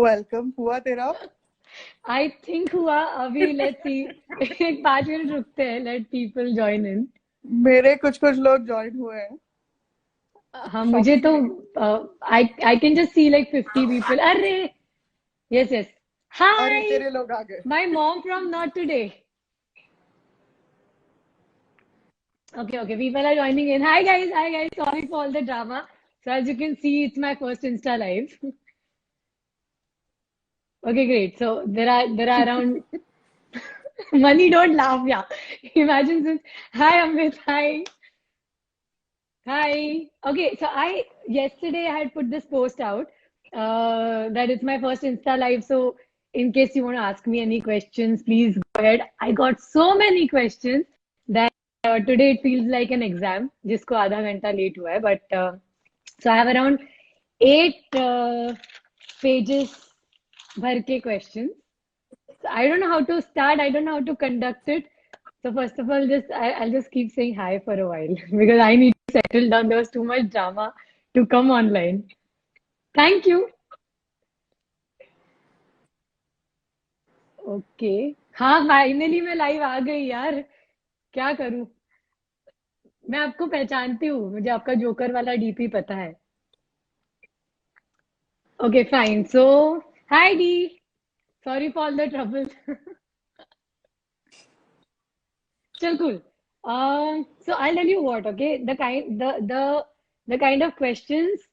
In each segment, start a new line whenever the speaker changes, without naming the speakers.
Welcome हुआ तेरा।
I think हुआ अभी लेट्स सी। एक 5 मिनट रुकते हैं, लेट पीपल जॉइन इन।
मेरे कुछ कुछ लोग ज्वाइन हुए हैं।
हाँ मुझे
शॉकिंग
तो
है।
I I can just see like 50 people. अरे यस यस।
अरे
हाय
तेरे लोग आ गए।
My mom from not today. Okay, okay, people are joining in. Hi guys, sorry for all the drama. So as you can see, it's my first Insta live. Okay, great. So there are around money, don't laugh, yeah. Imagine this. Hi Amit, hi. Hi. Okay, so I yesterday I had put this post out that it's my first Insta live. So in case you want to ask me any questions, please go ahead. I got so many questions that today it feels like an exam, जिसको आधा घंटा late हुआ है. But so I have around 8 pages भर के questions. So I don't know how to start. I don't know how to conduct it. So first of all, I'll just keep saying hi for a while because I need to settle down. There was too much drama to come online. Thank you. Okay. हाँ finally मैं live आ गई यार। क्या करूं। मैं आपको पहचानती हूँ, मुझे आपका जोकर वाला डीपी पता है। Okay fine. So hi D, sorry for all the trouble. Still cool. So I'll tell you what, okay? The kind of questions.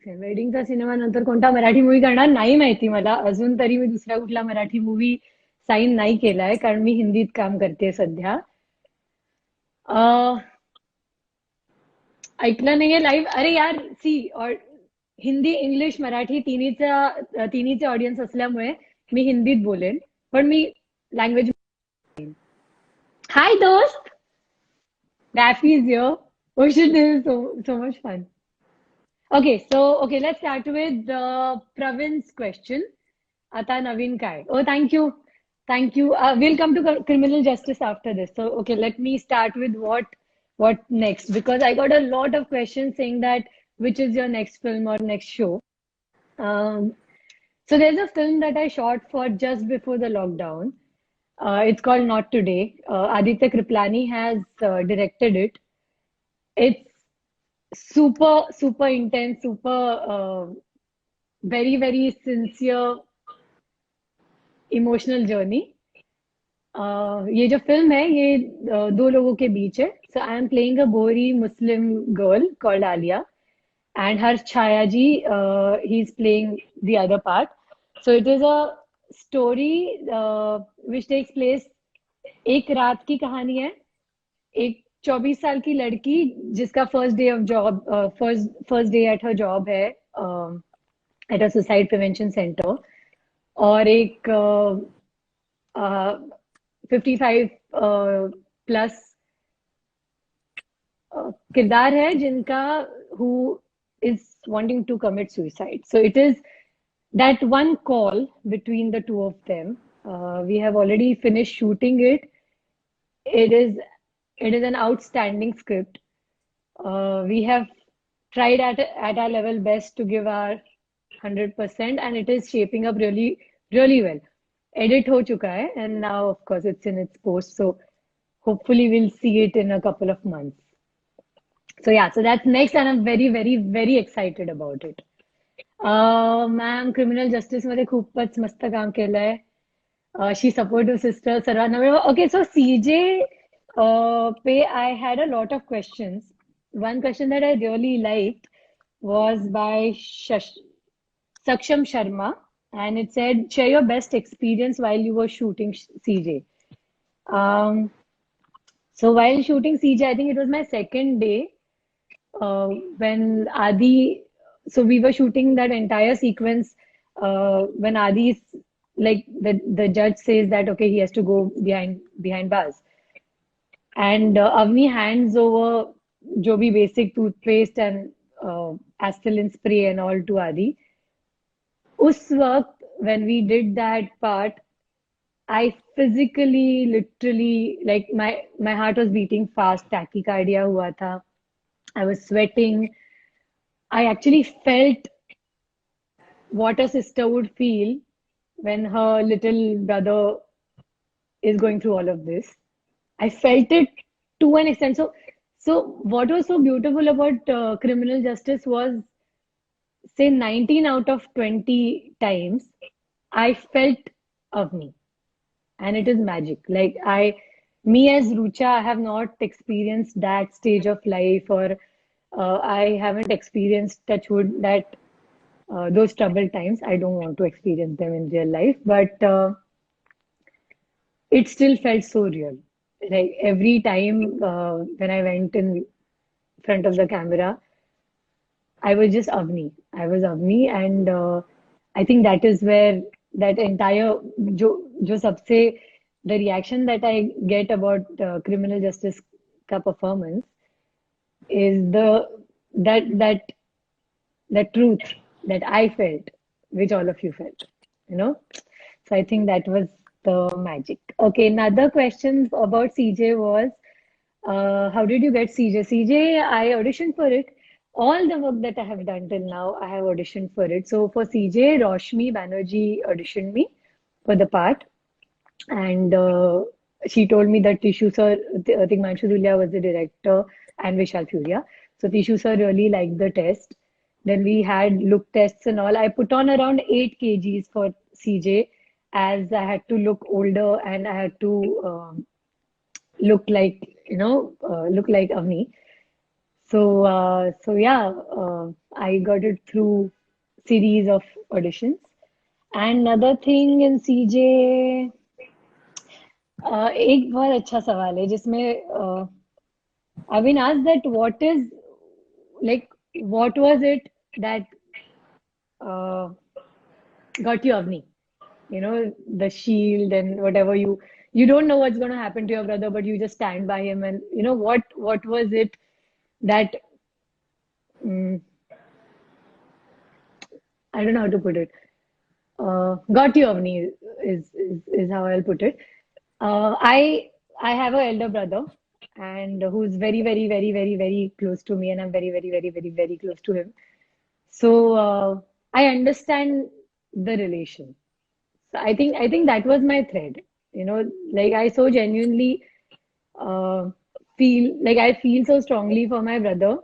वेडिंगचा सिनेमा नंतर कोणता मराठी मूवी करणार नाही माहिती मला. अजून तरी मी दुसरा कुठला मराठी मूवी साईन नाही केलाय, कारण मी हिंदीत काम करते सध्या. अं, ऐकलं नाहीये लाईव्ह. अरे यार सी, हिंदी इंग्लिश मराठी तिन्हीचे ऑडियन्स असल्यामुळे मी हिंदीत बोलेन. पण मी लँग्वेज. हाय दोस्त. Daffy is here. Oh shit, this is so much fun. Okay, let's start with Pravin's question. Ata Naveen Kai. Oh, thank you. We'll come to criminal justice after this. So, okay, let me start with what next, because I got a lot of questions saying that which is your next film or next show. Um, so there's a film that I shot for just before the lockdown. It's called Not Today. Aditya Kriplani has directed it. It's super intense, very sincere emotional journey. ये जो film है ये दो लोगों के बीच है. So I am playing a Bohri Muslim girl called Aliya, and her Chhaya ji he is playing the other part. So it is a story which takes place. एक रात की कहानी है. एक 24 साल की लड़की जिसका first day of job, first day at her job है at a suicide prevention centre. और एक 55 प्लस किरदार है जिनका who is wanting to commit suicide. So it is that one call between the two of them. We have already finished shooting it. It is it is an outstanding script. We have tried at our level best to give our 100%, and it is shaping up really well. Edit हो चुका है, and now of course it's in its post. So hopefully we'll see it in a couple of months. So yeah, so that's next, and I'm very excited about it. Ma'am criminal justice मध्ये खूपच मस्त काम केलंय. She supportive sister सर्वांना मिळवा. Okay, सो सीजे पे I had a lot of questions. One question that I really liked was by Saksham Sharma, and it said, share your best experience while you were shooting CJ. Um, so while shooting CJ, I think it was my second day when Adi, so we were shooting that entire sequence when Adi's like the judge says that okay, he has to go behind bars, and Avni hands over जो भी basic toothpaste and Astelin spray and all to Adi. उस वक्त when we did that part, I physically, literally, like my heart was beating fast, tachycardia हुआ था. I was sweating. I actually felt what a sister would feel when her little brother is going through all of this. I felt it to an extent. So what was so beautiful about criminal justice was, say 19 out of 20 times, I felt Avni, and it is magic. Like me as Rucha, I have not experienced that stage of life, or I haven't experienced touchwood that those troubled times. I don't want to experience them in real life, but it still felt so real. Like every time when I went in front of the camera, I was just Avni. I was Avni, and I think that is where that entire जो सबसे the reaction that I get about criminal justice का performance is that the truth that I felt, which all of you felt, you know. So I think that was the magic. Okay, another question about CJ was, how did you get CJ? CJ, I auditioned for it. All the work that I have done till now, I have auditioned for it. So for CJ, Roshni Banerjee auditioned me for the part, and she told me that Tishu sir, Tigmanshu Dhulia was the director, and Vishal Furia. So Tishu sir really liked the test. Then we had look tests and all. I put on around 8 kgs for CJ, as I had to look older and I had to look like, look like Avni. So yeah, I got it through series of auditions. And another thing in CJ, एक बहुत अच्छा सवाल है जिसमें I've been asked that what was it that got you Avni? You know, the shield and whatever, you don't know what's going to happen to your brother, but you just stand by him, and what was it that mm, I don't know how to put it. Got you Avni is how I'll put it. I have an elder brother, and who's very, very, very, very, very close to me, and I'm very, very, very, very, very close to him. So I understand the relation. So I think that was my thread. Like I so genuinely uh, I feel so strongly for my brother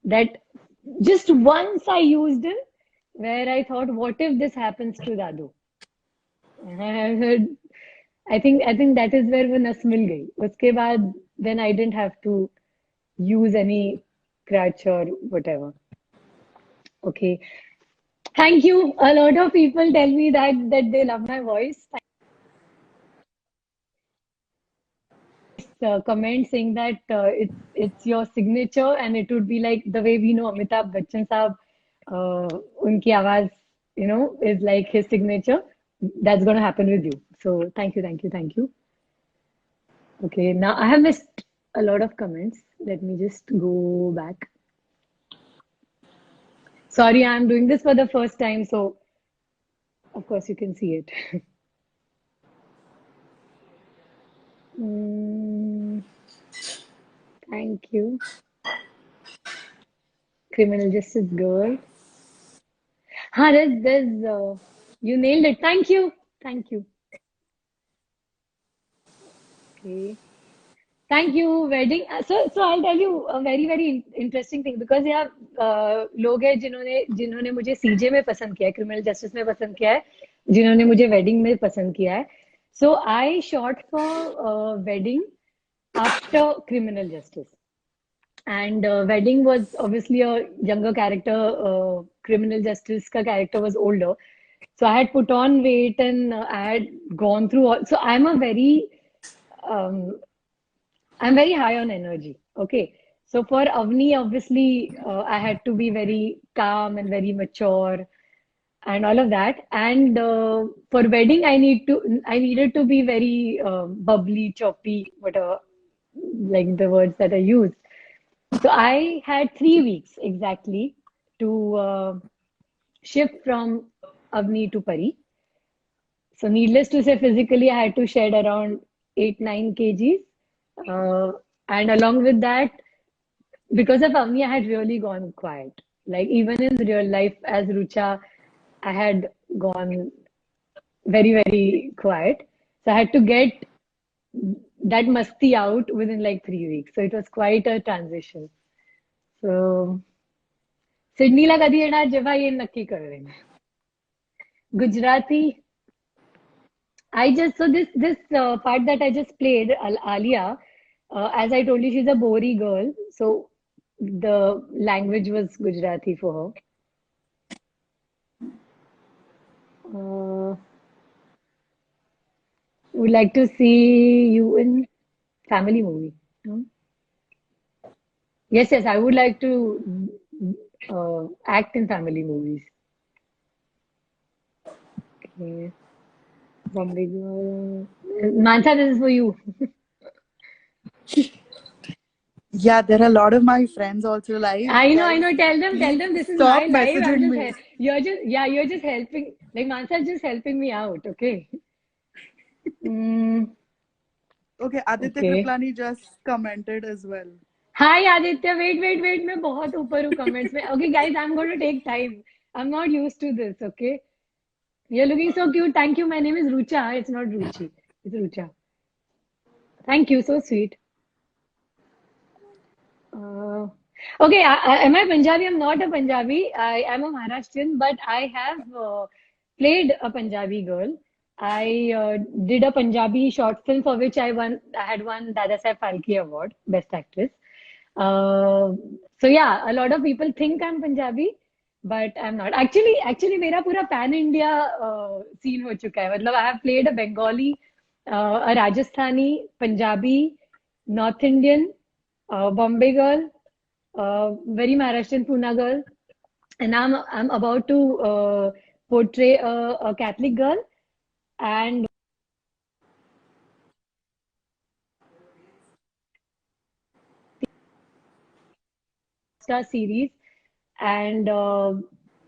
that just once I used him where I thought, what if this happens to Dadu? And I think that is where वो नस मिल गई. उसके बाद then I didn't have to use any crutch or whatever. Okay. Thank you. A lot of people tell me that they love my voice. Comment saying that it's your signature, and it would be like the way we know Amitabh Bachchan साहब, उनकी आवाज is like his signature. That's going to happen with you. So thank you, thank you, thank you. Okay, now I have missed a lot of comments. Let me just go back. Sorry, I'm doing this for the first time, so of course you can see it. Mm, thank you. Criminal Justice Girl. You nailed it. Thank you. Thank you. Okay. Thank you. Wedding. So I'll tell you a very, very interesting thing, because यहाँ लोग हैं जिन्होंने मुझे सीजे में पसंद किया है, criminal justice में पसंद किया है, जिन्होंने मुझे वेडिंग में पसंद किया है. So I shot for wedding after criminal justice. And Wedding was obviously a younger character. Criminal Justice ka character was older. So I had put on weight, and I had gone through all. So um, I'm very high on energy. Okay. So for Avni, obviously, I had to be very calm and very mature and all of that. And for wedding, I needed to be very bubbly, choppy, whatever, like the words that I use. So I had 3 weeks exactly to shift from Avni to Pari. So needless to say, physically I had to shed around 8-9 kgs. And along with that, because of Avni, I had really gone quiet. Like even in real life as Rucha, I had gone very, very quiet. So I had to get that masti out within like 3 weeks. So it was quite a transition. So सिडनीला कधी येणार जेव्हा येईन नक्की कळवेन. Gujarati I just so this part that I just played, Alia, as I told you, she's a Bori girl, so the language was Gujarati for her. Would like to see you in family movie. No? Yes, yes, I would like to act in family movies. Okay. Bombay girl. Mansa, this is for you.
Yeah, there are a lot of my friends also live.
I know.
Guys,
Tell them
please
this is
stop
my life. I'm
messaging
just,
me.
you're just helping. Like Mansa's just helping me out. Okay.
Okay, Aditya
Okay.
Kriplani just commented as well.
Hi Aditya. Wait. मैं बहुत ऊपर हूँ comments में. Okay, guys, I'm going to take time. I'm not used to this. Okay. You're looking so cute. Thank you. My name is Rucha. It's not Ruchi. It's Rucha. Thank you. So sweet. Okay, am I Punjabi? I'm not a Punjabi. I am a Maharashtrian, but I have played a Punjabi girl. I did a Punjabi short film for which I had won Dada Saheb Phalke Award, Best Actress. Uh, so yeah, a lot of people think I'm Punjabi, but I'm not. Actually, मेरा पूरा pan India scene हो चुका है. मतलब I have played a Bengali, a Rajasthani, Punjabi, North Indian, Bombay girl, very Maharashtrian Pune girl, and I'm about to portray a Catholic girl and Star series, and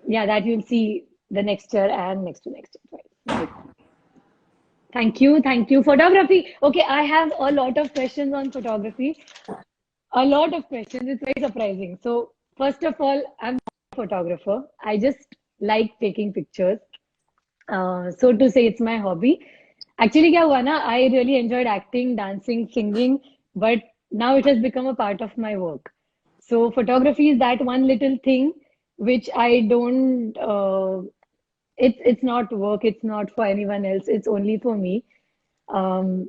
yeah, that you'll see the next year and next to next year. Right. Thank you. Photography. Okay, I have a lot of questions on photography. A lot of questions. It's very surprising. So, first of all, I'm not a photographer. I just like taking pictures. So to say, it's my hobby. Actually, क्या हुआ ना? I really enjoyed acting, dancing, singing, but now it has become a part of my work. So photography is that one little thing which I don't. It's not work. It's not for anyone else. It's only for me. Um,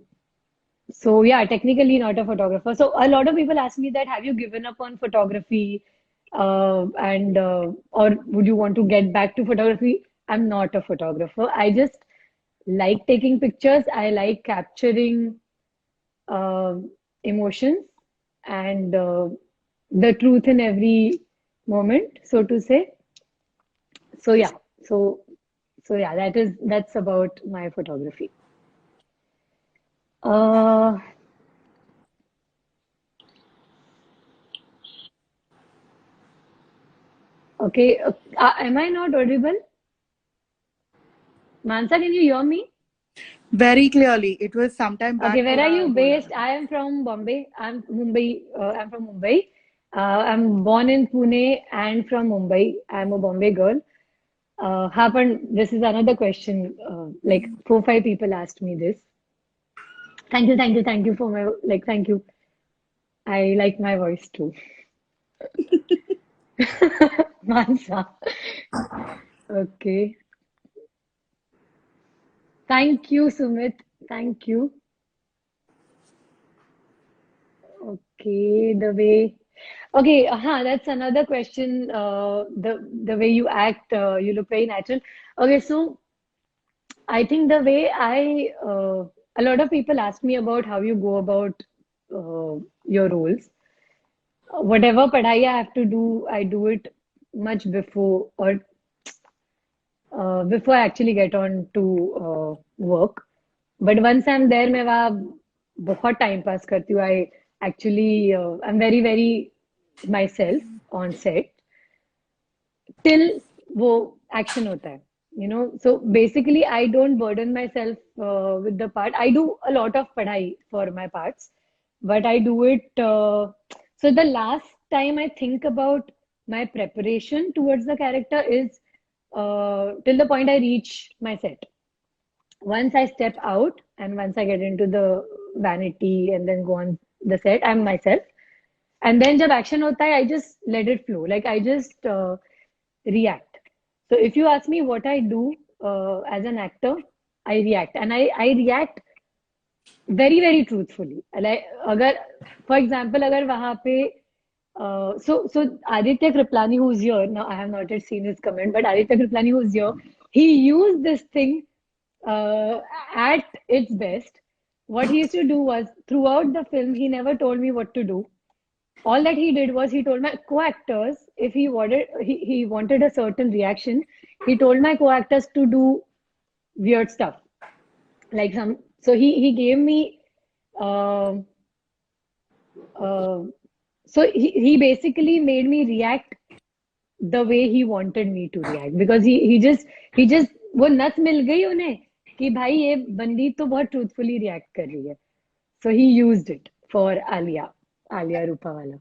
so yeah, technically not a photographer. So a lot of people ask me that, have you given up on photography? And or would you want to get back to photography? I'm not a photographer. I just like taking pictures. I like capturing uh, emotions and the truth in every moment, so to say. So yeah, so yeah, that's about my photography. Uh, okay, am I not audible? Mansa, can you hear me?
Very clearly. It was sometime
Okay,
back.
where are
थोड़ा
you
वो
based?
लगा
I am from Bombay. I'm Mumbai. I'm from Mumbai. I'm born in Pune and from Mumbai. I'm a Bombay girl. Happened. This is another question. Like 4, 5 people asked me this. Thank you for my like. Thank you. I like my voice too. Mansa. Okay. Thank you, Sumit. Thank you. Okay, the way. Okay, that's another question. The way you act, you look very natural. Okay, so I think the way a lot of people ask me about how you go about your roles. Whatever padhai I have to do, I do it much before or before I actually get on to work. But once I'm there, मैं वहाँ बहुत time pass करती हूँ. I actually I'm very very myself on set till वो action होता है. You know, so basically I don't burden myself with the part. I do a lot of padhai for my parts, but I do it. So the last time I think about my preparation towards the character is till the point I reach my set. Once I step out and once I get into the vanity and then go on the set, I'm myself. And then जब action होता है, I just let it flow. Like I just react. So if you ask me what I do as an actor, I react, and I react very very truthfully. Like अगर for example अगर वहाँ पे so Aditya Kriplani, who's here now, I have not yet seen his comment, but Aditya Kriplani, who's here, he used this thing uh, at its best. What he used to do was throughout the film, he never told me what to do. All that he did was he told my co-actors if he wanted a certain reaction, he told my co-actors to do weird stuff. Like some so he gave me uh, uh, so he basically made me react the way he wanted me to react because he just वो नस मिल गई उन्हें कि भाई ये बंदी तो बहुत truthfully react कर रही है. So he used it for Alia Rupawala.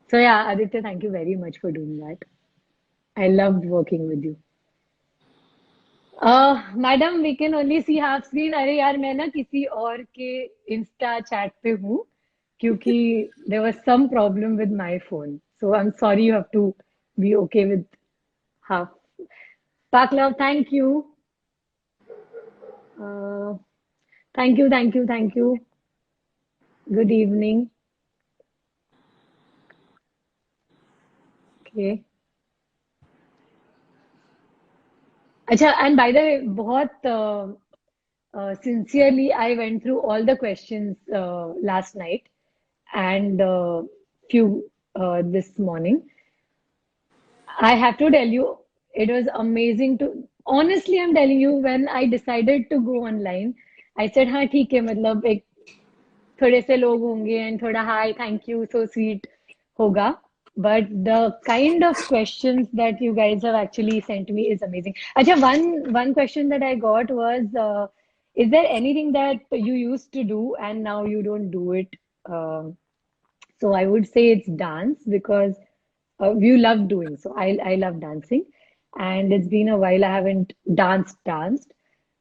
So yeah, Aditya, thank you very much for doing that. I loved working with you. Madam we can only see half screen. अरे यार मैं ना किसी और के इंस्टा चैट पे हूँ क्योंकि there was some problem with my phone, so I am sorry, you have to be okay with half. पाक love, thank you. Thank you. Good evening. Okay. अच्छा, एंड बाय द वे बहुत sincerely I went through all the questions last night and few this morning. I have to tell you, it was amazing to, honestly I'm telling you, when I decided to go online, I said हाँ ठीक है, मतलब एक थोड़े से लोग होंगे and थोड़ा hi, thank you, so sweet होगा. But the kind of questions that you guys have actually sent me is amazing. Acha, one question that I got was, is there anything that you used to do and now you don't do it? So I would say it's dance because you love doing so. I love dancing, and it's been a while I haven't danced.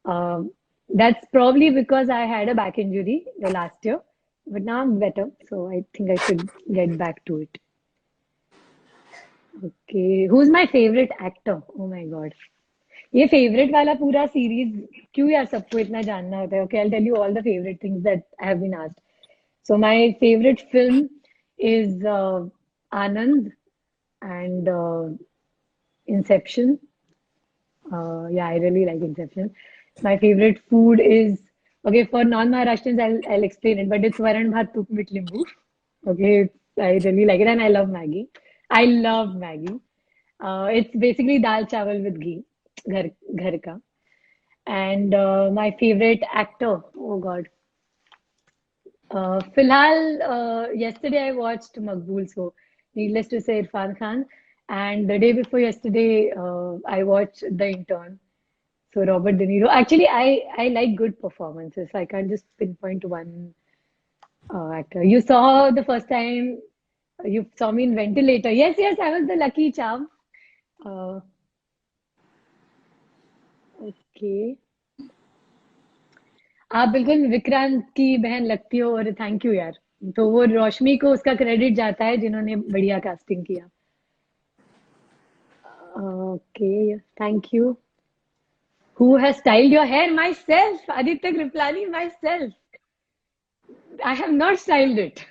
That's probably because I had a back injury the last year, but now I'm better, so I think I should get back to it. Okay, who's my favorite actor? Oh my God. ये favourite वाला पूरा series क्यों यार सबको इतना जानना होता है? Okay, I'll tell you all the favorite things that I have been asked. So my favorite film is Anand and Inception. Yeah, I really like Inception. My favorite food is, okay, for non-Maharashtrians, I'll explain it, but it's Varan Bhat Tuk mit Limbu. Okay, I really like it, and I love Maggie. I love Maggie. It's basically dal chawal with ghee, ghar ka. And my favorite actor, oh God. Filhal, yesterday I watched Maqbool, so needless to say, Irfan Khan. And the day before yesterday, I watched The Intern. So Robert De Niro. Actually, I like good performances. I can't just pinpoint one actor. You saw the first time, you saw me in Ventilator. Yes, I was the lucky charm. Okay. आप बिल्कुल विक्रांत की बहन लगती हो, और thank you यार. तो वो रोशनी को उसका क्रेडिट जाता है जिन्होंने बढ़िया कास्टिंग किया. Okay, thank you. Who has styled your hair? Myself, Aditya Kriplani, myself. I have not styled it.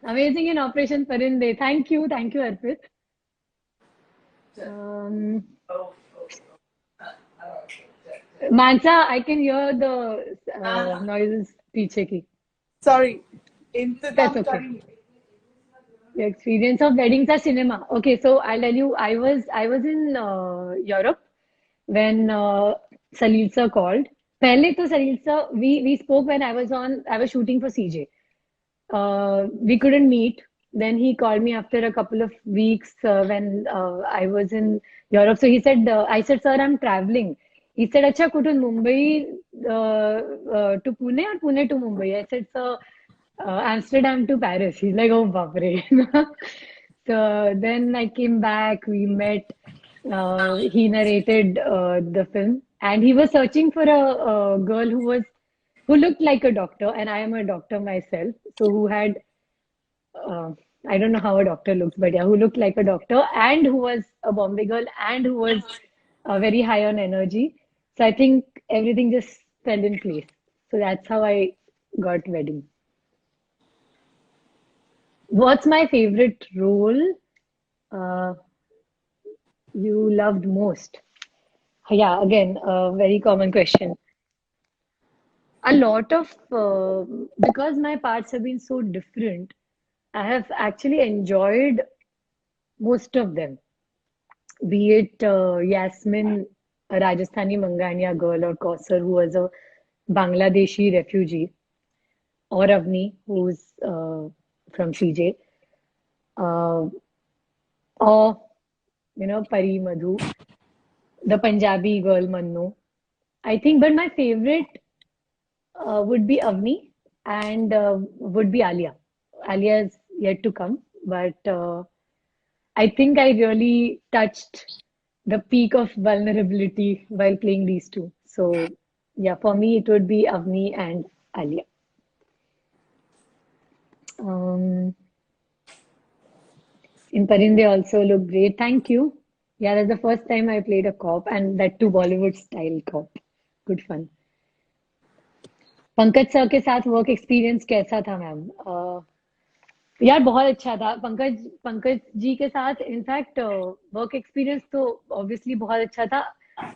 Amazing in Operation Parinde. Thank you, Arpit. Mansa, I can hear the noises पीछे की.
Sorry.
That's okay. The experience of weddings are cinema. Okay, so I'll tell you, I was in Europe when Salil sir called. पहले तो Salil sir, we spoke when I was shooting for CJ. We couldn't meet. Then he called me after a couple of weeks when I was in Europe. So he said, I said, sir, I'm traveling. He said, अच्छा, कुठून? Mumbai to Pune or Pune to Mumbai? I said, sir, Amsterdam to Paris. He's like, oh, baapre. So then I came back. We met. He narrated the film, and he was searching for a girl who looked like a doctor, and I am a doctor myself, so who had uh, I don't know how a doctor looks, but yeah, who looked like a doctor and who was a Bombay girl and who was very high on energy. So I think everything just fell in place. So that's how I got wedding. What's my favorite role uh, you loved most? Yeah, again, a very common question. A lot of because my parts have been so different, I have actually enjoyed most of them. Be it Yasmin, a Rajasthani Mangania girl, or Kausar, who was a Bangladeshi refugee, or Avni, who's from CJ, uh, or Pari Madhu, the Punjabi girl Mannu. I think, but my favorite would be Avni and would be Alia. Alia is yet to come, but I think I really touched the peak of vulnerability while playing these two. So, yeah, for me, it would be Avni and Alia. Um, in Parinde also look great. Thank you. Yeah, that's the first time I played a cop, and that too Bollywood style cop. Good fun. Pankaj sir के साथ work experience कैसा था ma'am? यार बहुत अच्छा था पंकज पंकज जी के साथ इनफैक्ट वर्क एक्सपीरियंस तो ऑब्वियसली बहुत अच्छा था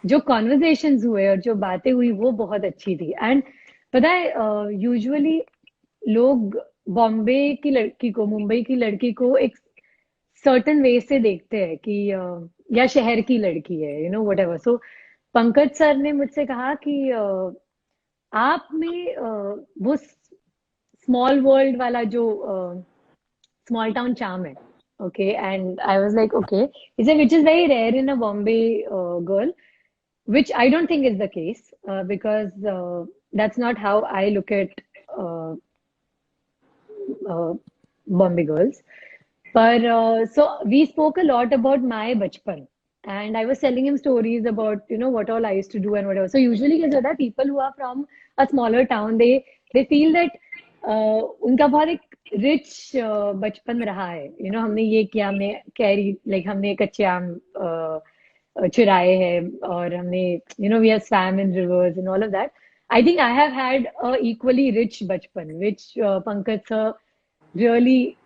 जो कॉन्वर्जेशंस हुए और जो बातें हुई वो बहुत अच्छी थी एंड पता है यूजुअली लोग बॉम्बे की लड़की को मुंबई की लड़की को एक सर्टन वे से देखते हैं कि या शहर की लड़की है व्हाटएवर सो पंकज सर ने मुझसे कहा कि आप में वो स्मॉल वर्ल्ड वाला जो small town charm hai. Okay, and I was like, okay. He said, which is very rare in a Bombay girl, which I don't think is the case because that's not how I look at uh, uh, Bombay girls. But so we spoke a lot about my bachpan, and I was telling him stories about what all I used to do and whatever. So usually, क्या होता है people who are from a smaller town, they feel that उनका बहुत एक rich बचपन रहा है. हमने ये किया, हमने कैरी like हमने कच्चे आम चुराए हैं और हमने we have swam in rivers and all of that. I think I have had a equally rich bachpan, which Pankaj sir really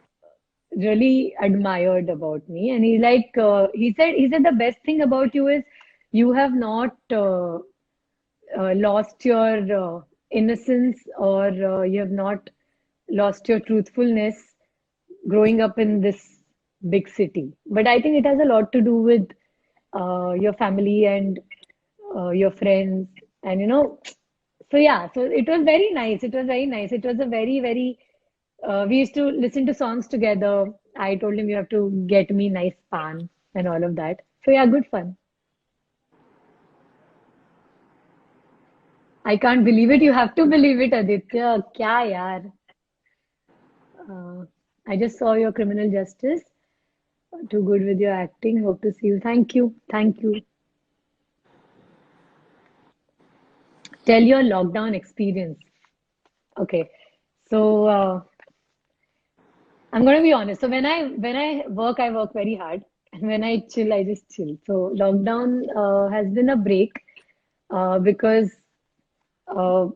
really admired about me and he said the best thing about you is you have not lost your innocence or you have not lost your truthfulness growing up in this big city but I think it has a lot to do with your family and your friends and so yeah, so it was very nice. It was very nice. It was a very, very we used to listen to songs together. I told him you have to get me nice pan and all of that. So yeah, good fun. I can't believe it. You have to believe it, Aditya. Kya yaar? Uh, I just saw your criminal justice. Too good with your acting. Hope to see you. Thank you. Thank you. Tell your lockdown experience. Okay. So I'm gonna be honest. So when I work, I work very hard, and when I chill, I just chill. So lockdown has been a break because uh,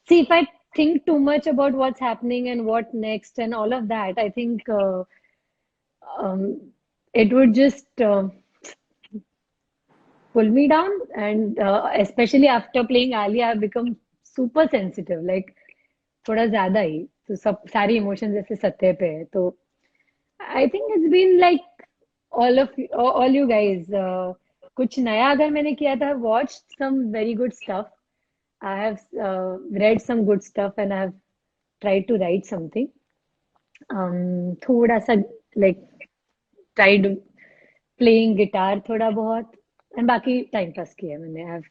see, if I think too much about what's happening and what next and all of that, I think um, it would just pull me down. And especially after playing Ali, I've become super sensitive. Like थोड़ा ज्यादा ही तो सब सारी emotions जैसे सत्ते पे है तो I think it's been like all you guys कुछ नया अगर मैंने किया था watch some very good stuff I have read some good stuff and I have tried to write something थोड़ा सा like tried playing गिटार थोड़ा बहुत एंड बाकी टाइम पास किया मैंने आई हैव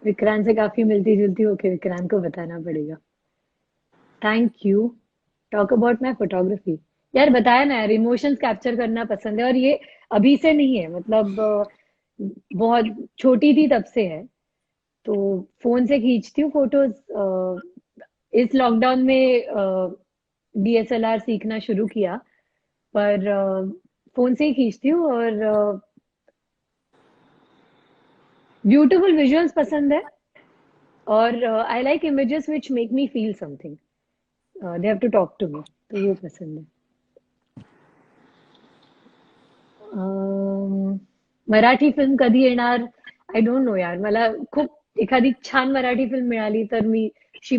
विक्रांत से काफी मिलती जुलती होके विक्रांत को बताना पड़ेगा thank you. Talk about my photography. यार बताया ना यार, इमोशंस कैप्चर करना पसंद है, और ये अभी से नहीं है, मतलब बहुत छोटी थी तब से है। तो फोन से खींचती हूँ फोटोज। इस लॉकडाउन में डीएसएलआर सीखना शुरू किया, पर फोन से ही खींचती हूँ। और ब्यूटीफुल विजुअल्स पसंद है, और I like images which make me feel something. They have to talk to me, तो वो पसंद है। मराठी फिल्म कधी येणार? आय डोंट नो यार, मला खूप एखादी छान मराठी फिल्म मिळाली तर मी शी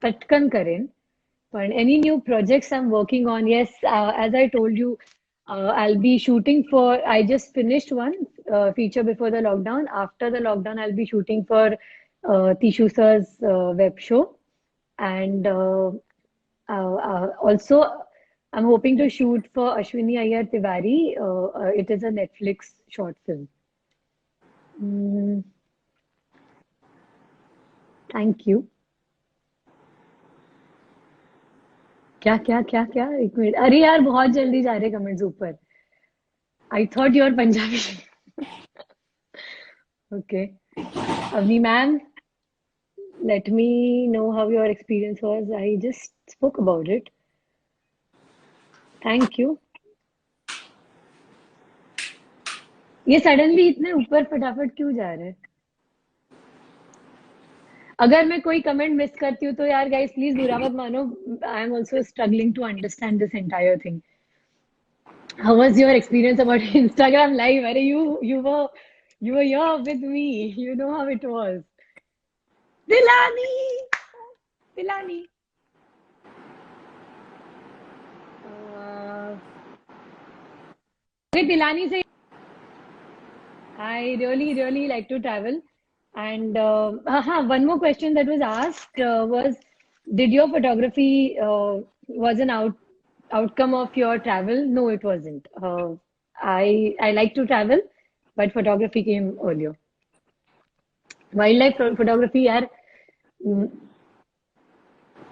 पटकन करेन. पण any new projects I'm working on? Yes, as I told you, I'll be shooting for. I just finished one feature before the lockdown. After the lockdown, I'll be shooting for Tishu sir's web show, and also I'm hoping to shoot for Ashwini Iyer Tiwari. It is a Netflix short film. Mm, thank you. क्या क्या क्या क्या, एक minute, अरे यार बहुत जल्दी जा रहे कमेंट्स ऊपर। I thought you're Punjabi. Okay, Avni ma'am, let me know how your experience was. I just spoke about it. Thank you. ये सडनली इतने ऊपर फटाफट क्यों जा रहे हैं? अगर मैं कोई कमेंट मिस करती हूँ तो यार गाइस प्लीज बुरा मत मानो। I am also struggling to understand this entire thing. How was your experience about Instagram live? अरे you were here with me. You know how it was. दिलानी, दिलानी। दिलानी से I really like to travel. And one more question that was asked was, did your photography was an outcome of your travel? No, it wasn't. I like to travel, but photography came earlier. Wildlife photography, यार, म,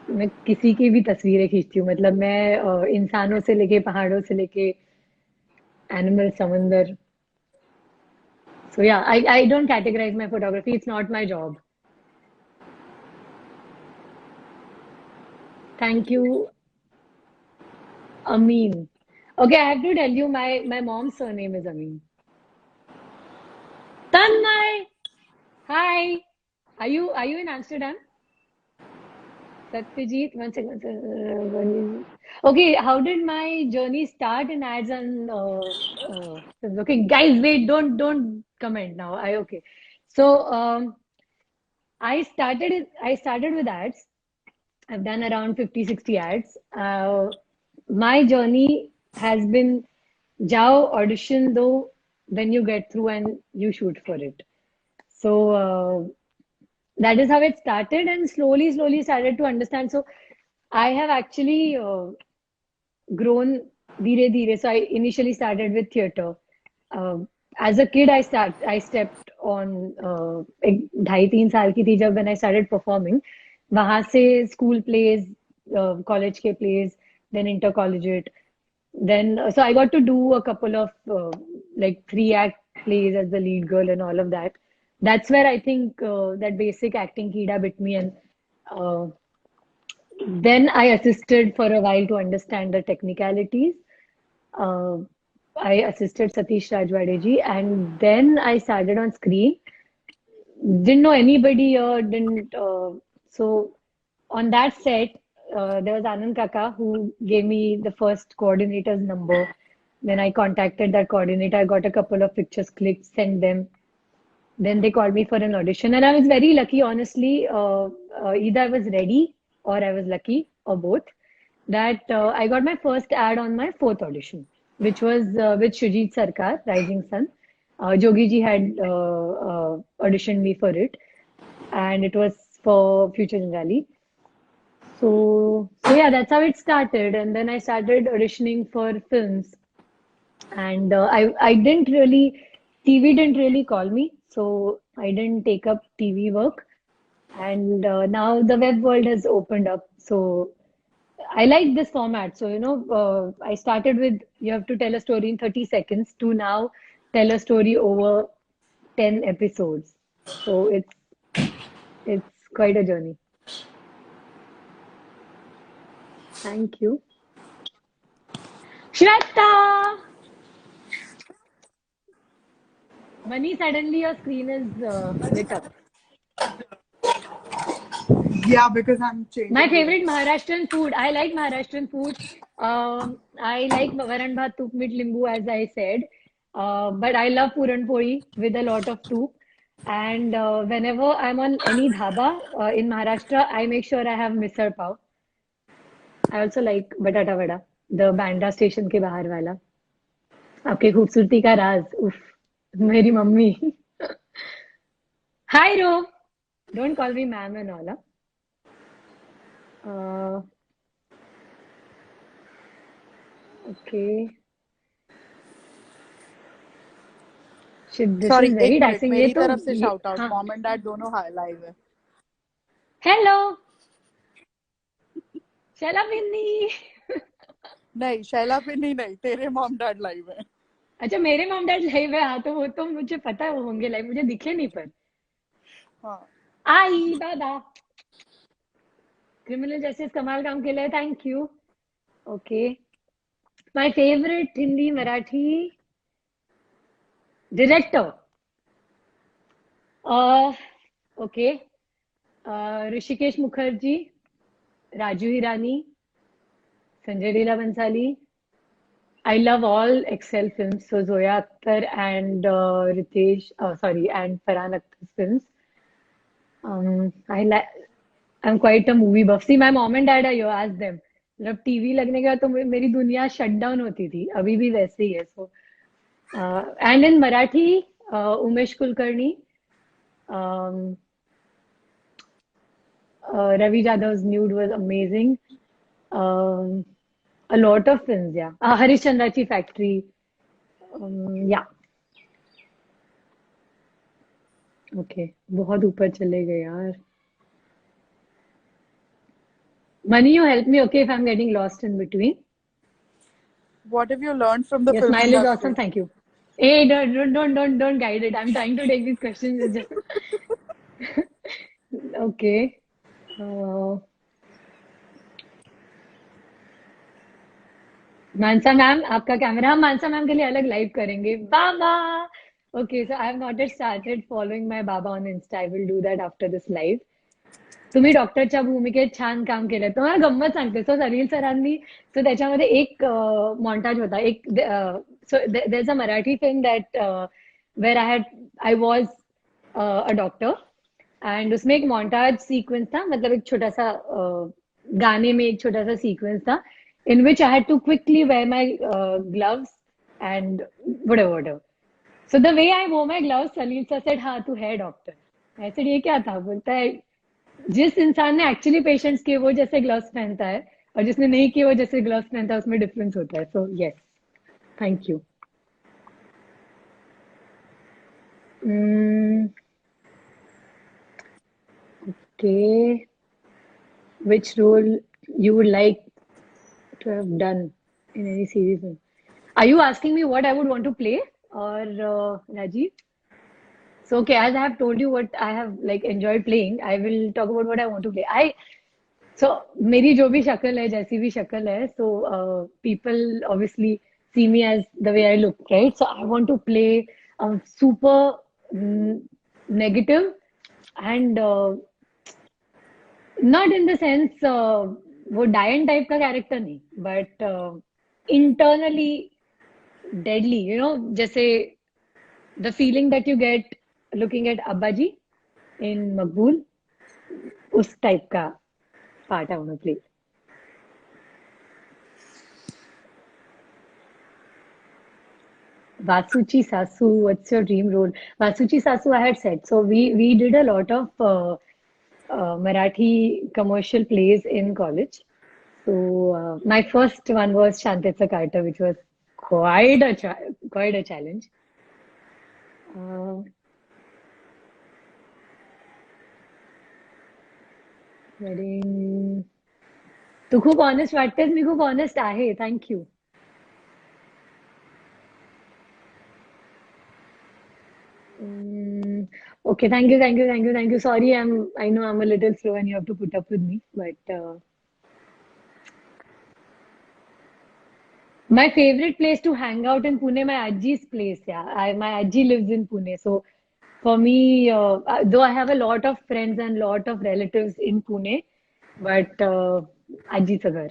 मैं किसी की भी तस्वीरें खींचती हूँ। मतलब मैं इंसानों से लेके पहाड़ों से लेके एनिमल, समंदर। So yeah, I don't categorize my photography. It's not my job. Thank you, Amin. Okay, I have to tell you, my mom's surname is Amin. Tanmay, hi. Are you in Amsterdam? Satyajit, one second. Okay, how did my journey start in ads and films? Okay, guys, wait, don't comment now. Okay. So I started with ads. I've done around 50, 60 ads. My journey has been jao audition though, then you get through and you shoot for it. So that is how it started, and slowly started to understand. So I have actually grown धीरे धीरे. So I initially started with theater. As a kid, I stepped on एक 2.5-3 साल की थी जब when I started performing. वहां से school plays, college के plays, then intercollegiate. Then so I got to do a couple of like 3-act plays as the lead girl and all of that. That's where I think that basic acting keeda bit me, and uh, then I assisted for a while to understand the technicalities. Uh, I assisted Satish Rajwadeji, and then I started on screen. Didn't know anybody here, didn't. So on that set, there was Anand Kaka who gave me the first coordinator's number. Then I contacted that coordinator. I got a couple of pictures clicked, sent them. Then they called me for an audition, and I was very lucky, honestly. Either I was ready or I was lucky, or both. That I got my first ad on my fourth audition, which was with Shujit Sarkar, Rising Sun. Jogi ji had auditioned me for it, and it was for Future Jangali. So yeah, that's how it started, and then I started auditioning for films, and I didn't really, TV didn't really call me, so I didn't take up TV work. And now the web world has opened up. So I like this format. So, I started with you have to tell a story in 30 seconds to now tell a story over 10 episodes. So it's quite a journey. Thank you. Shweta! Mani, suddenly your screen is lit up.
Yeah, because I'm
My
changing
favorite
rooms.
Maharashtrian food. I like Maharashtrian food. I like varan bhat toop mit limbu, as I said. But I love puran poli with a lot of toop. And whenever I'm on any dhaba in Maharashtra, I make sure I have misal pav. I also like batata vada, the Bandra station के बाहर वाला. आपके खूबसूरती का राज. उफ, मेरी mummy. Hi, Ro. Don't call me ma'am and all. Okay. Shit, this
Sorry,
is
एक
very
minute
taxing. ये
मेरी
तो
तरफ से
ये
shout out.
हाँ.
Mom and dad दोनों live है.
Hello, शैला बिन्नी.
नहीं शैला पे नहीं तेरे mom dad live है.
अच्छा, मेरे मॉम डैड लाइव है. हाँ, तो वो तो मुझे पता है वो होंगे लाइव. मुझे दिखे नहीं पर.
हाँ.
आई दादा. क्रिमिनल जस्टिस कमाल काम के लिए thank you. Okay. My favourite Hindi Marathi director. Okay. Rishikesh Mukherjee, Raju Hirani, Sanjay Leela Bhansali. I love all Excel films. So Zoya Akhtar and and Farhan Akhtar's films. I like. I'm quite a movie buff. See, my mom and dad are here. Ask them. जब TV लगने के बाद तो मेरी दुनिया shut down होती थी. अभी भी वैसे ही है. So and in Marathi, Umesh Kulkarni, um, Ravi Jadhav's Nude was amazing. Um, a lot of films, yeah. Harishchandrachi Factory, yeah. Okay. बहुत ऊपर चले गए यार. Mani, you help me, okay, if I'm getting lost in between.
What have you learned from the
Your
film
smile is awesome.
industry?
Thank you. Hey, don't guide it. I'm trying to take these questions. Okay. Uh, Mansa ma'am, आपका camera हम Mansa ma'am के लिए अलग live करेंगे. बाबा. Okay, so I have not yet started following my Baba on Insta. I will do that after this live. तुम्ही डॉक्टरच्या भूमिकेत छान काम केलं. तुम्हाला गंमत सांगते. सो सलील सरांनी सो त्याच्यामध्ये एक मॉन्टाज होता. एक so there is a Marathi film that where I was a doctor and उसमें एक मॉन्टाज सीक्वेंस था. मतलब एक छोटा सा गाने में एक छोटा सा सीक्वेंस था in which I had to quickly wear my gloves and whatever. So the way I wore my gloves, Salil sir said, हाँ तू है डॉक्टर. I said ये क्या था. बोलता है जिस इंसान ने एक्चुअली पेशेंट्स किए वो जैसे ग्लव्स पहनता है और जिसने नहीं किए वो जैसे ग्लव्स पहनता है उसमें डिफरेंस होता है. So yes, thank you. Okay. Which role you would like to have done in any series? Are you asking me what I would want to play or Rajiv? So okay, as I have told you what I have like enjoyed playing, I will talk about what I want to play. So मेरी जो भी शक्ल है जैसी भी शक्ल है so people obviously see me as the way I look, right? So I want to play a super negative and not in the sense वो डायन टाइप का कैरेक्टर नहीं but internally deadly, जैसे the feeling that you get looking at Abbaji in Maqbool, उस type का part I want to play. Vasuchi Sasu, what's your dream role? Vasuchi Sasu, I had said. So we did a lot of Marathi commercial plays in college. So my first one was Shantetsa Carter, which was quite a challenge. Wedding. तू खूप honest वाटतेस, मी खूप honest आहे. Thank you. Okay, thank you, thank you, thank you, thank you. Sorry, I know I'm a little slow and you have to put up with me, but my favorite place to hang out in Pune, my Ajji's place. Yeah, my Ajji lives in Pune, so for me, though I have a lot of friends and lot of relatives in Pune, but Ajji's ghar.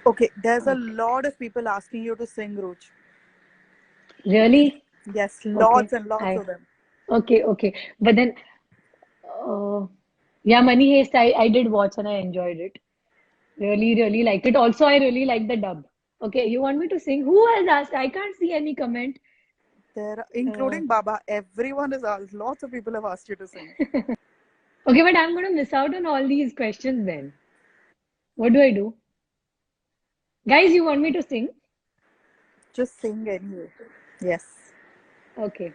Okay, there's a
Okay.
lot of people asking you to sing, Ruj.
Really?
Yes,
Okay.
lots and lots of them.
Okay. But then, yeah, Money Heist, I did watch and I enjoyed it. Really liked it. Also, I really like the dub. Okay, you want me to sing? Who has asked? I can't see any comment.
There,
Uh,
including Baba, everyone is asked. Lots of people have asked you to sing.
okay, but I'm going to miss out on all these questions then. What do I do? Guys, you want me to sing?
Just sing anyway. Yes.
Okay.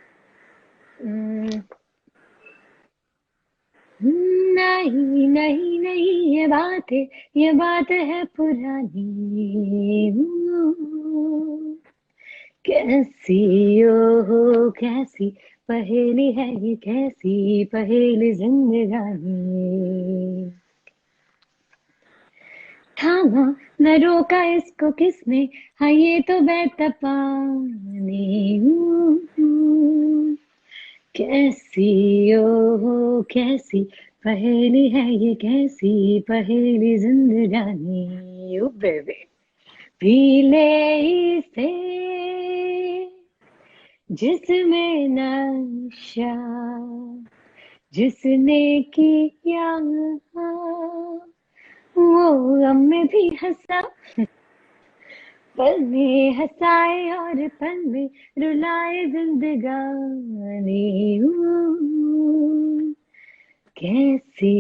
Mm, नहीं ये बात है पुरानी. कैसी हो कैसी पहेली है ये कैसी पहेली जिंदगानी. थामा न रोका इसको किसने. हाँ ये तो बहता पानी. कैसी हो कैसी पहेली है ये कैसी पहेली जिंदगानी. ओ बेबी पी ले इसे जिसमें नशा जिसने किया वो गम में भी हंसा. पल में हंसाए और पल में रुलाए जिंदगानी. कैसी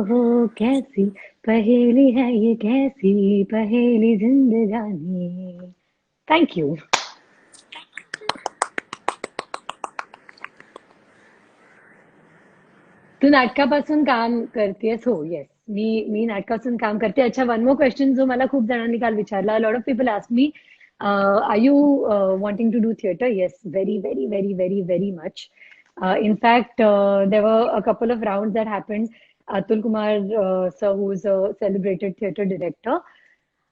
हो कैसी पहेली है ये कैसी पहेली जिंदगानी. Thank you. तू नाटकापासून काम करतेस. हो येस, मी नाटकापासून काम करते. अच्छा, वन मोर क्वेश्चन जो मला खूप जणांनी काल विचारला. Lot of people ask me are you wanting to do theater? Yes, very much. In fact, there were a couple of rounds that happened. Atul Kumar sir, who is a celebrated theater director,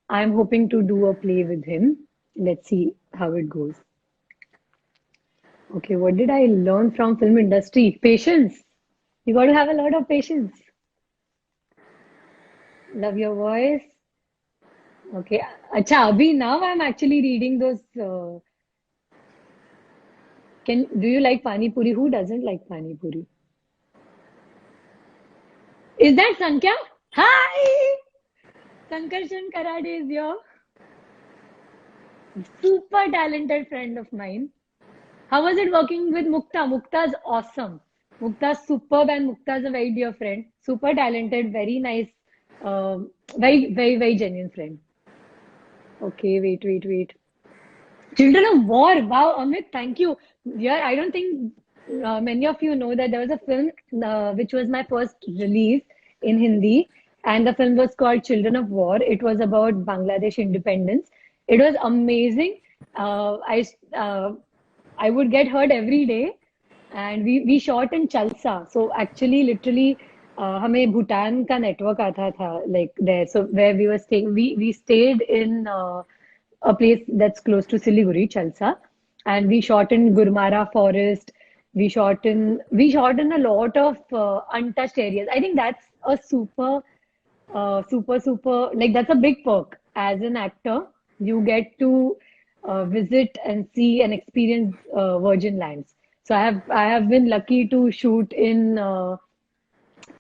I'm hoping to do a play with him. Let's see how it goes. Okay, what did I learn from film industry? Patience. You got to have a lot of patience. Love your voice. Okay. Acha, abhi now I'm actually reading those. Do you like Pani Puri? Who doesn't like Pani Puri? Is that Sankhya? Hi! Sankarshan Karade is your super talented friend of mine. How was it working with Mukta? Mukta's awesome. Mukta's superb and Mukta's a very dear friend. Super talented, very nice, very genuine friend. Okay, wait. Children of War. Wow, Amit, thank you. Yeah, I don't think many of you know that there was a film which was my first release in Hindi, and the film was called Children of War. It was about Bangladesh independence. It was amazing. I would get hurt every day, and we shot in Chalsa. So actually, literally, हमें भूटान का network आता था like there. So where we were staying, we stayed in a place that's close to Siliguri, Chalsa, and we shot in Gurmara Forest. We shot in a lot of untouched areas. I think that's a super like that's a big perk as an actor. You get to visit and see and experience virgin lands. So I have been lucky to shoot in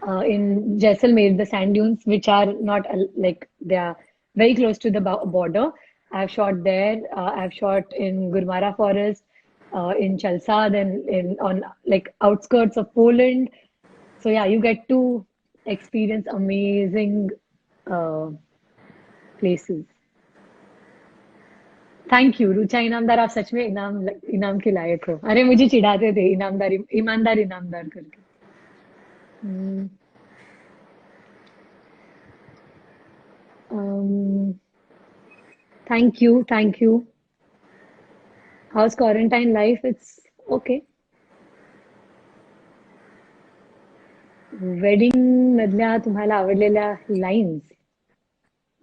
Jaisalmer, the sand dunes, which are not like they are very close to the border. I've shot there. I've shot in Gurmara Forest, in Chalsa, then in on like outskirts of Poland. So yeah, you get to experience amazing uh, places. Thank you. Rucha Inamdar, आप सच में इनाम के लायक हो. अरे मुझे चिढ़ाते थे ईमानदार ईमानदार करके. Hmm. Thank you, thank you. How's quarantine life? It's okay. Wedding मधल्या तुम्हाला आवडलेल्या लाईन्स.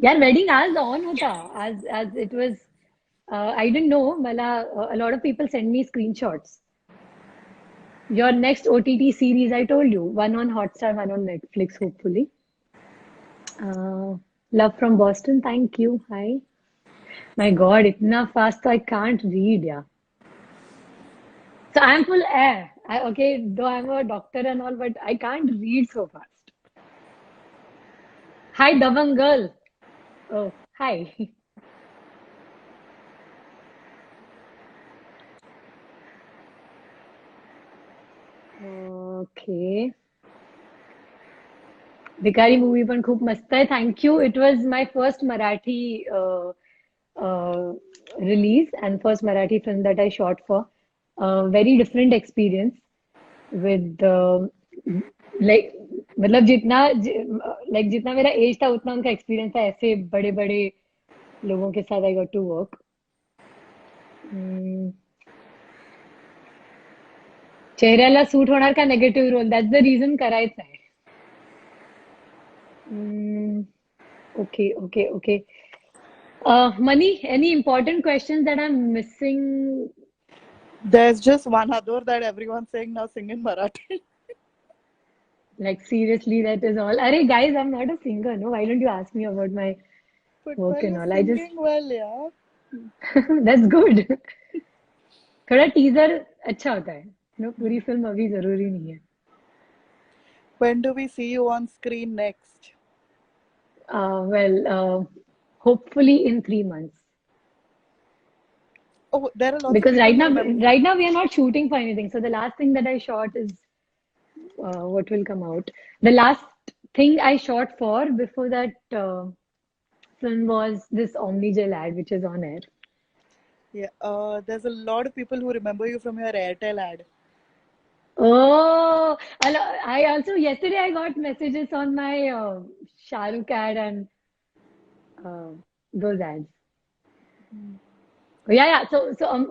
यार वेडिंग आज ऑन होता. आज it was I didn't know. मला a lot of people send me screenshots. Your next OTT series, I told you, one on Hotstar, one on Netflix, hopefully. Love from Boston, thank you. Hi. My God, itna fast, I can't read, yeah. So I'm full air. Okay, though I'm a doctor and all, but I can't read so fast. Hi, Dabang girl. Oh, hi. Okay. भिकारी movie पण खूप मस्त आहे. Thank you. It was my first Marathi release and first Marathi film that I shot for. Very different experience with like मतलब जितना मेरा as था उतना उनका एक्सपीरियंस था. ऐसे बड़े बड़े लोगों के साथ आई गॉट टू वर्क. चेहऱ्याला सूट होणार का negative role, that's the reason करायचं आहे. Okay. Mani, any important questions that I'm missing?
There's just one other that everyone's saying now, sing in Marathi.
Like seriously, that is all. Arey guys, I'm not a singer, no? Why don't you ask me about my
But
work
well,
and
you're
all? I just
singing well, yeah.
that's good. थोड़ा teaser अच्छा होता है. No, पूरी film अभी जरूरी नहीं है.
When do we see you on screen next?
Well, hopefully in 3 months.
Oh, there are lots of
Because
people who remember.
right now we are not shooting for anything. So the last thing that I shot is what will come out. The last thing I shot for before that film was this Omnigel ad, which is on air.
Yeah, there's a lot of people who remember you from your Airtel ad.
Oh, I also yesterday I got messages on my Shah Rukh ad and those ads. Yeah. So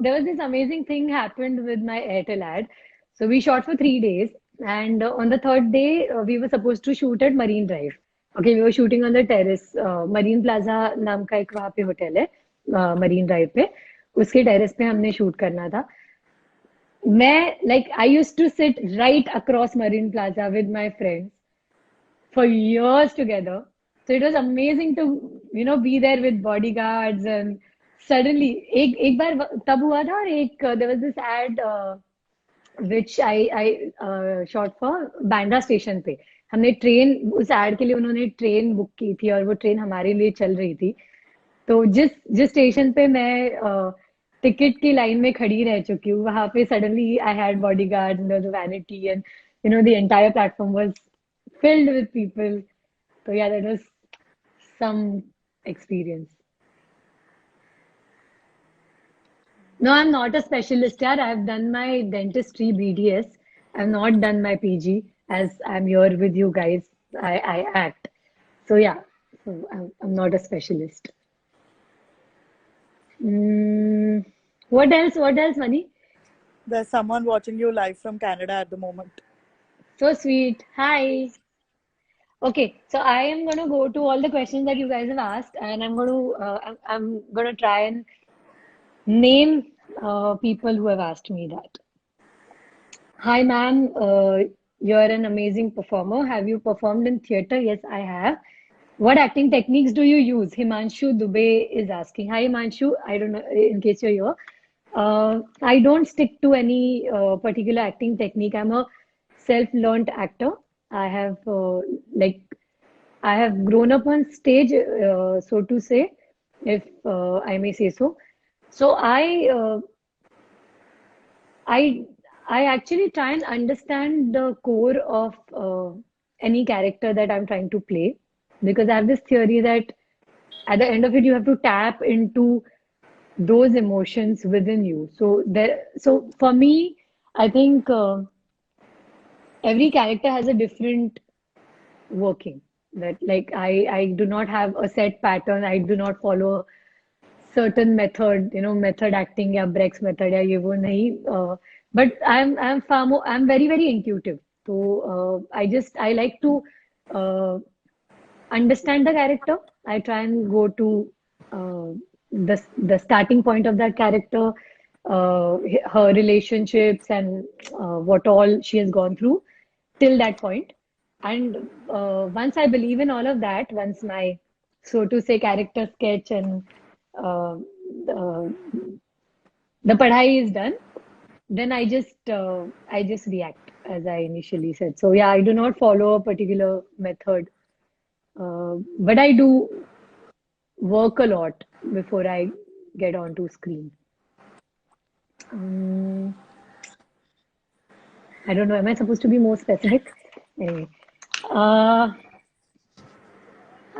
there was this amazing thing happened with my Airtel ad. So we shot for 3 days, and on the third day we were supposed to shoot at Marine Drive. Okay, we were shooting on the terrace. Marine Plaza नाम का एक वहाँ पे hotel है, Marine Drive पे. उसके terrace पे हमने shoot करना था. I used to sit right across Marine Plaza with my friends for years together. So it was amazing to, be there with bodyguards and suddenly एक बार तब हुआ था. और एक there was this ad which I shot for Bandra station पे. हमने train, उस ad के लिए उन्होंने ट्रेन बुक की थी और वो ट्रेन हमारे लिए चल रही थी. तो जिस स्टेशन पे मैं टिकट की लाइन में खड़ी रह चुकी हूँ, वहां पे suddenly I had bodyguards and vanity and the entire platform was filled with people. So yeah, that was some experience. No, I'm not a specialist yet. I've done my dentistry BDS. I've not done my PG as I'm here with you guys. I act. So yeah, so I'm not a specialist. What else? What else, Mani?
There's someone watching you live from Canada at the moment.
So sweet. Hi. Okay, so I am going to go to all the questions that you guys have asked, and I'm going to try and name people who have asked me that. Hi, ma'am. You're an amazing performer. Have you performed in theater? Yes, I have. What acting techniques do you use? Himanshu Dubey is asking. Hi, Himanshu. I don't know, in case you're here. I don't stick to any particular acting technique. I'm a self-learned actor. I have I have grown up on stage, so to say, if I may say so. So I I actually try and understand the core of any character that I'm trying to play, because I have this theory that at the end of it you have to tap into those emotions within you. So for me, I think every character has a different working. That like I do not have a set pattern. I do not follow certain method, method acting या Brecht's method या ये वो नहीं. But I'm far more, I'm very, very intuitive. So I like to uh, understand the character. I try and go to the starting point of that character, her relationships, and what all she has gone through till that point. And once I believe in all of that, once my, so to say, character sketch and uh, uh, the padhai is done, then I just react as I initially said. So yeah, I do not follow a particular method, but I do work a lot before I get onto screen. Um, I don't know. Am I supposed to be more specific? Anyway, uh,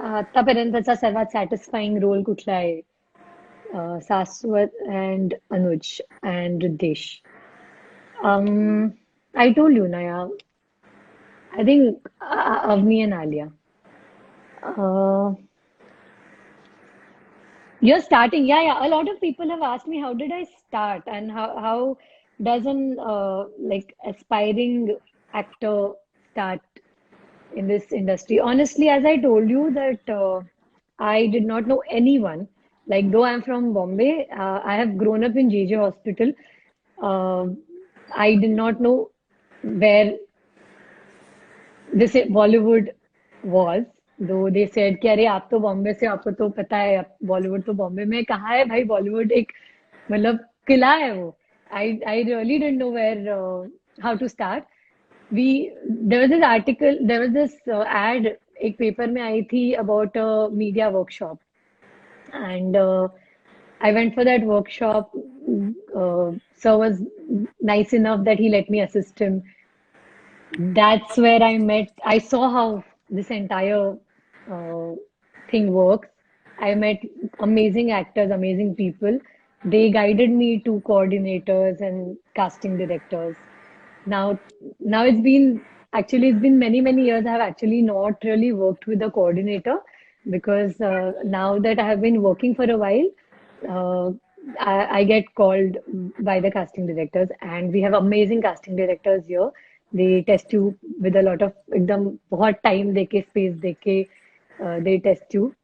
आतापर्यंतचा सर्वात satisfying role कुठला आहे? Saswat and Anuj and Riddhesh. I told you, Naya. I think Avni and Alia. Uh, you're starting, yeah. A lot of people have asked me how did I start and how does an like aspiring actor start in this industry. Honestly, as I told you that I did not know anyone. Like though I'm from Bombay, I have grown up in JJ Hospital. Uh, I did not know where this Bollywood was. Though they said कि अरे आप तो बॉम्बे से आपको तो पता है बॉलीवुड तो बॉम्बे में कहाँ है भाई बॉलीवुड एक मतलब किला है वो. I really didn't know where how to start. There was this article, there was this ad एक पेपर में आई थी about a media workshop, and I went for that workshop. Sir was nice enough that he let me assist him. That's where I saw how this entire uh, thing works. I met amazing actors, amazing people. They guided me to coordinators and casting directors. Now, now it's been many, many years. I have actually not really worked with a coordinator because now that I have been working for a while, uh, I get called by the casting directors, and we have amazing casting directors here. They test you with a lot of एकदम बहुत time देके space देके they test you.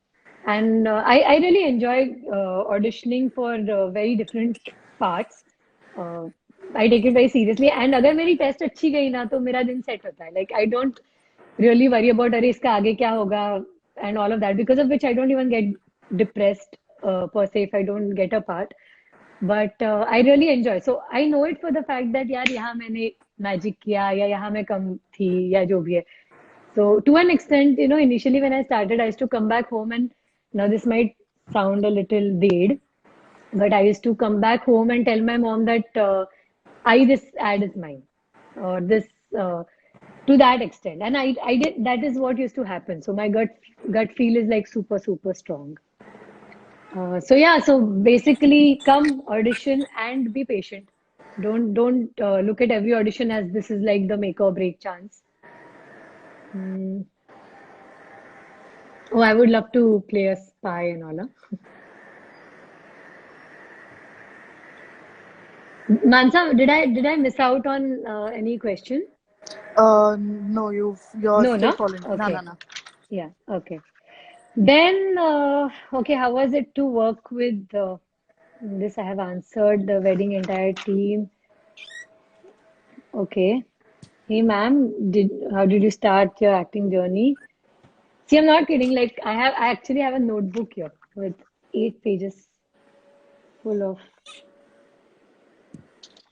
And I really enjoy auditioning for very different parts. Uh, I take it very seriously. And अगर मेरी test अच्छी गई ना तो मेरा दिन सेट होता है. Like I don't really worry about अरे इसका आगे क्या होगा and all of that, because of which I don't even get depressed per se if I don't get a part. But I really enjoy. So I know it for the fact that यार यहाँ मैंने magic किया या यहाँ मैं कम थी या जो भी है. So to an extent, initially when I started, I used to come back home, and now this might sound a little weird, but I used to come back home and tell my mom that this ad is mine, or this to that extent. And I did, that is what used to happen. So my gut feel is like super, super strong. So yeah, so basically come audition and be patient. Don't look at every audition as this is like the make or break chance. Mm. Oh, I would love to play a spy and all. Huh? Mansa, did I miss out on any question?
No, you're
No,
still
no?
following. No, no,
Okay.
no.
Yeah, okay. Then, okay, how was it to work with this? I have answered the wedding entire team. Okay. Hey, ma'am, how did you start your acting journey? See, I'm not kidding. Like, I actually have a notebook here with 8 pages full of.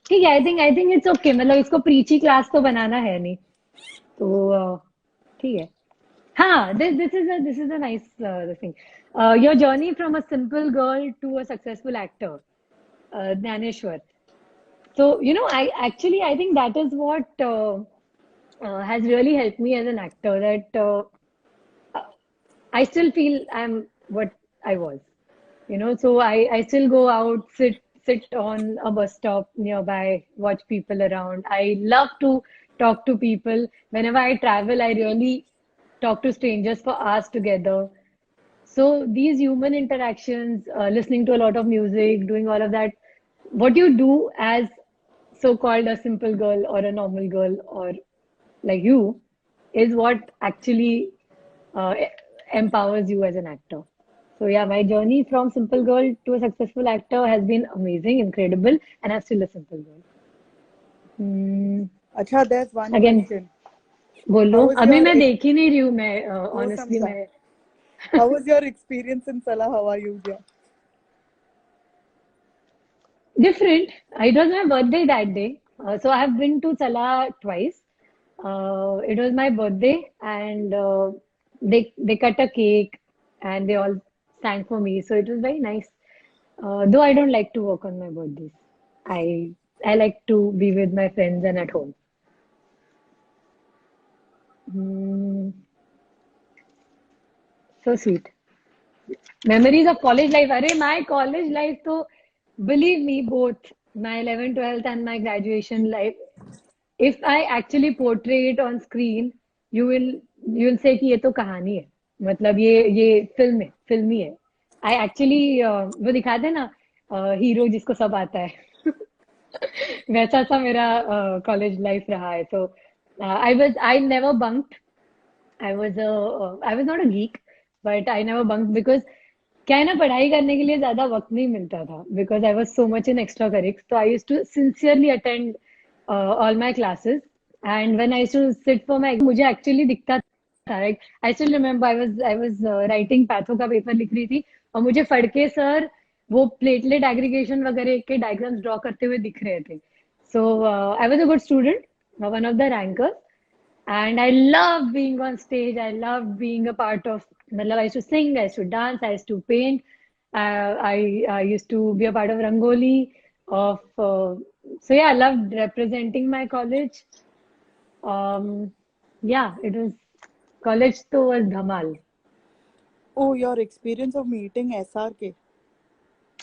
ठीक है, I think it's okay. मतलब इसको preachy class तो बनाना है नहीं. तो ठीक है. हाँ, this is a nice thing. Your journey from a simple girl to a successful actor, Dhaneshwar. So, I think that is what has really helped me as an actor. That I still feel I'm what I was. So I still go out, sit on a bus stop nearby, watch people around. I love to talk to people. Whenever I travel, I really talk to strangers for hours together. So these human interactions, listening to a lot of music, doing all of that, what you do as so-called a simple girl or a normal girl or like you is what actually uh, e- empowers you as an actor. So yeah, my journey from simple girl to a successful actor has been amazing, incredible, and I'm still a simple girl. Hmm,
अच्छा, there's one
again,
question.
बोलो.
How was
अभी
your
मैं देख ही नहीं रही हूँ मैं
वो
honestly
समझा.
मैं
How was your experience in Salah Hawa Yuzia?
different. It was my birthday that day, so I have been to Salah twice. It was my birthday, and they cut a cake, and they all sang for me. So it was very nice. Though I don't like to work on my birthdays, I I like to be with my friends and at home. Hmm, so sweet. Memories of college life. Arey, my college life, so believe me, both my 11th, 12th, and my graduation life. If I actually portray it on screen, you will say कि ये तो कहानी है. मतलब ये film है, फिल्मी है. I actually वो दिखाते हैं ना हीरो जिसको सब आता है. वैसा सा मेरा कॉलेज लाइफ रहा है. So I never bunked. I was not a geek, but I never bunked because क्या है ना पढ़ाई करने के लिए ज्यादा वक्त नहीं मिलता था because I was so much in extra currics. So I used to sincerely attend all my classes, and when I used to sit for my exam, मुझे actually दिखता था. Like I still remember I was writing patho का paper लिख रही थी और मुझे Phadke sir वो प्लेटलेट एग्रीगेशन वगैरह के डायग्राम्स ड्रॉ करते हुए दिख रहे थे. So I was a good student, one of the rankers. And I love being on stage. I love being a part of. I used to sing, I used to dance, I used to paint. I used to be a part of Rangoli. So yeah, I loved representing my college. Um, yeah, it was college to was dhamal.
Oh, your experience of meeting SRK.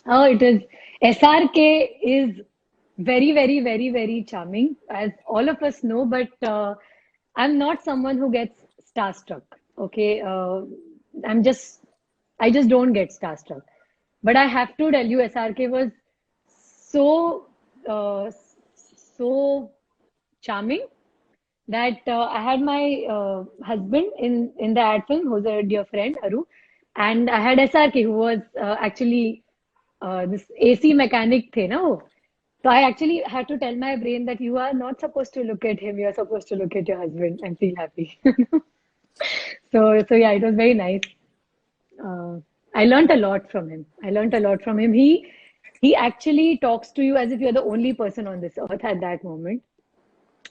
Oh, it is. SRK is very, very, very, very charming, as all of us know, but I'm not someone who gets starstruck. Okay. I'm just, I just don't get starstruck. But I have to tell you, SRK was so, so charming that I had my husband in the ad film, who's a dear friend, Aru, and I had SRK, who was actually this AC mechanic थे ना वो. So I actually had to tell my brain that you are not supposed to look at him, you are supposed to look at your husband and feel happy. So yeah, it was very nice. Uh, I learned a lot from him. I learned a lot from him. He actually talks to you as if you're the only person on this earth at that moment.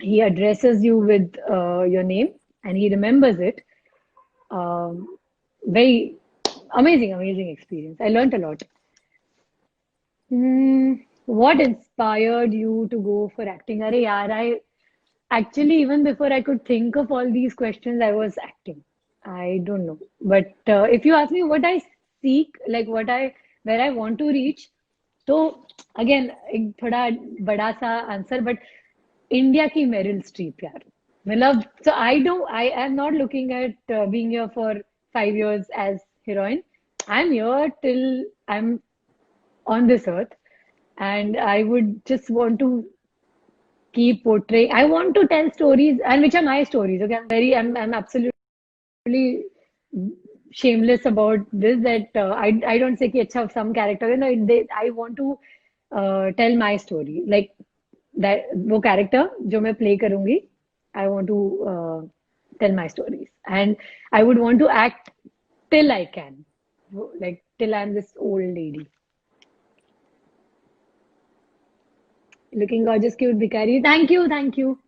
He addresses you with your name and he remembers it. Very amazing, amazing experience. I learned a lot. What inspired you to go for acting? Arey yaar, I actually, even before I could think of all these questions, I was acting. I don't know. But if you ask me what I seek, like where I want to reach, तो again एक थोड़ा बड़ा सा answer but India की Meryl Streep यार. मतलब so I am not looking at being here for 5 years as heroine. I'm here till I'm on this earth, and I would just want to keep portraying. I want to tell stories, and which are my stories. Okay, I'm absolutely shameless about this. That I don't say कि अच्छा some character. You know, I want to tell my story. Like that वो character जो मैं play करूँगी, I want to tell my stories, and I would want to act till I can, like till I'm this old lady. Looking gorgeous, cute, Bikari. Thank you, thank you.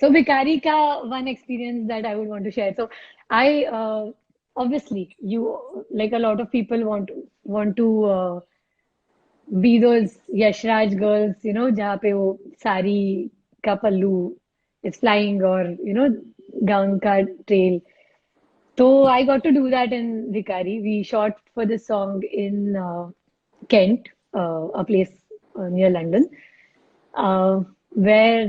So Bikari ka one experience that I would want to share. So I obviously you like a lot of people want to be those Yashraj girls, you know, जहाँ पे वो साड़ी का पल्लू is flying or you know gown का trail. So I got to do that in Vikari. We shot for this song in Kent, a place near London, where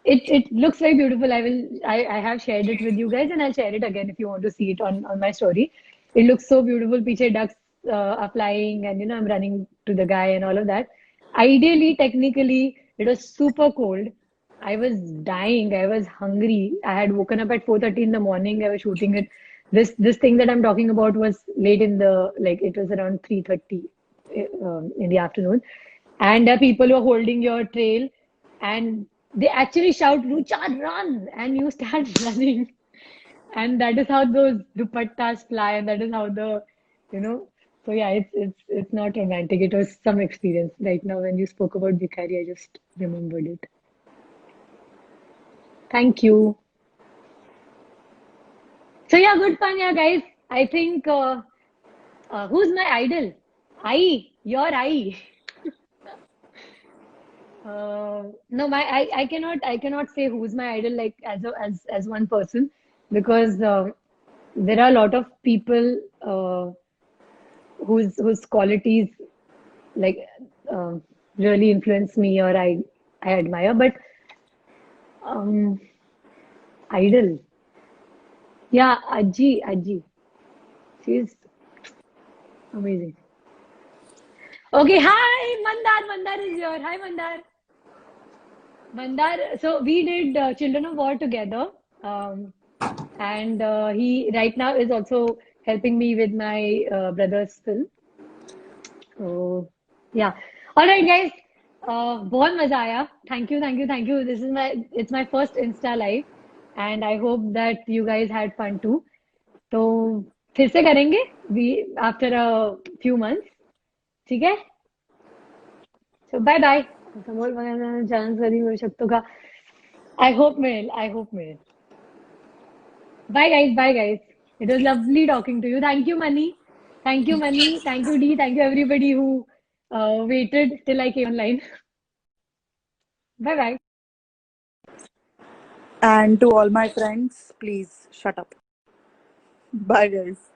it looks very beautiful. I have shared it with you guys, and I'll share it again if you want to see it on my story. It looks so beautiful. Peeche ducks are flying, and I'm running to the guy and all of that. Ideally, technically, it was super cold. I was dying. I was hungry. I had woken up at 4:30 in the morning. I was shooting it. This thing that I'm talking about was late in the like it was around 3:30 in the afternoon, and there are people who are holding your trail, and they actually shout, "Rucha, run!" and you start running, and that is how those dupattas fly, and that is how you know. So yeah, it's not romantic. It was some experience. Right now, when you spoke about Bhikhari, I just remembered it. Thank you. So yeah, good fun, yeah, guys. I think who's my idol? Your Ai. No, I cannot say who's my idol like as one person because there are a lot of people whose qualities like uh, really influence me or I admire. But um, idol, yeah, Aji, she's amazing. Okay, hi Mandar. Mandar is here. Hi Mandar. Mandar. So we did Children of War together. Um, and he right now is also helping me with my brother's film. So yeah. All right, guys. बहुत मजा आया. Thank you. It's my first Insta live, and I hope that you guys had fun too. तो फिर से करेंगे we after a few months. ठीक है? So bye bye. समोर बघायला chance कधी मिळू शकतो का? I hope मिळेल. I hope मिळेल. Bye, guys. Bye, guys. It was lovely talking to you. Thank you, Mani. Thank you, Mani. Thank you, Dee. Thank you, everybody who waited till I came online. Bye bye.
And to all my friends, please shut up. Bye, guys.